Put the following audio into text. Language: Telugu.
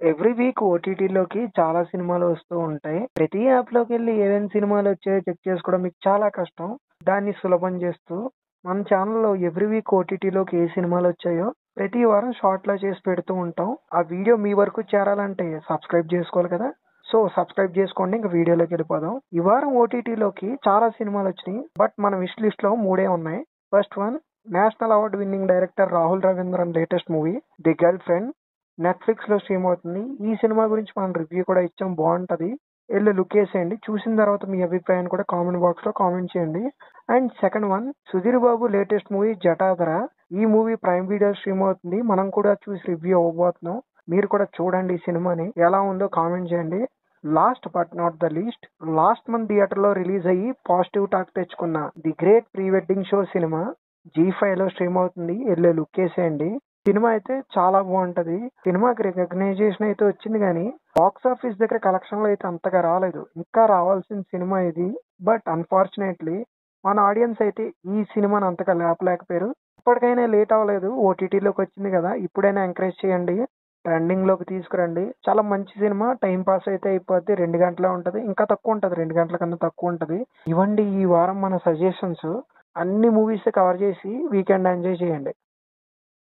ఎవ్రీ వీక్ ఓటీటీలోకి చాలా సినిమాలు వస్తూ ఉంటాయి. ప్రతి యాప్‌లోకెళ్ళి ఏమేమి సినిమాలు వచ్చాయో చెక్ చేసుకోవడం మీకు చాలా కష్టం. దాన్ని సులభం చేస్తూ మన ఛానల్‌లో ఎవ్రీ వీక్ ఓటీటీలోకి ఏ సినిమాలు వచ్చాయో ప్రతి వారం షార్ట్‌లా చేసి పెడుతూ ఉంటాం. ఆ వీడియో మీ వరకు చేరాలంటే సబ్స్క్రైబ్ చేసుకోవాలి కదా! సో, సబ్స్క్రైబ్ చేసుకోండి. ఇంక వీడియోలోకి వెళ్ళిపోదాం. ఈ వారం ఓటీటీలోకి చాలా సినిమాలు వచ్చినాయి. బట్ మన విష్ లిస్ట్‌లో 3 ఉన్నాయి. First one national award winning director Rahul Ravindran latest movie 'the girl friend'. నెట్‌ఫ్లిక్స్‌లో స్ట్రీమ్ అవుతుంది. ఈ సినిమా గురించి మనం రివ్యూ కూడా ఇచ్చాం. బావుంటది. ఎళ్లి లుక్కేసేయండి. చూసిన తర్వాత మీ అభిప్రాయాన్ని కూడా కామెంట్ బాక్స్‌లో కామెంట్ చేయండి. And second one Sudheer Babu latest movie 'Jatadhara'. ఈ మూవీ ప్రైమ్ వీడియో స్ట్రీమ్ అవుతుంది. మనం కూడా చూసి రివ్యూ ఇవ్వబోతున్నాం. మీరు కూడా చూడండి ఈ సినిమాని. ఎలా ఉందో కామెంట్ చేయండి. Last but not the least last month థియేటర్‌లో రిలీజ్ అయ్యి పాజిటివ్ టాక్ తెచ్చుకున్న 'the great pre wedding show' సినిమా జీ5లో స్ట్రీమ్ అవుతుంది. ఎళ్లి లుక్కేసేయండి. సినిమా అయితే చాలా బావుంటది. సినిమాకి రికగ్నైజేషన్ అయితే వచ్చింది గానీ, బాక్స్ ఆఫీస్ దగ్గర కలెక్షన్‌లో అయితే అంతగా రాలేదు. ఇంకా రావాల్సిన సినిమా ఇది. బట్ అన్‌ఫార్చునేట్‌లీ మన ఆడియన్స్ అయితే ఈ సినిమాని అంతగా లేపలేకపోయారు. ఇప్పటికైనా లేట్ అవ్వలేదు. ఓటీటీలోకి వచ్చింది కదా! ఇప్పుడైనా ఎంకరేజ్ చేయండి. ట్రెండింగ్‌లోకి తీసుకురండి. చాలా మంచి సినిమా. టైమ్ పాస్ అయితే అయిపోద్ది. 2 గంటలే ఉంటది. ఇంకా తక్కువ ఉంటది. 2 గంటల కన్నా తక్కువ ఉంటది. ఇవండి ఈ వారం మన సజెషన్స్. అన్ని మూవీస్ కవర్ చేసి వీకెండ్ ఎంజాయ్ చేయండి.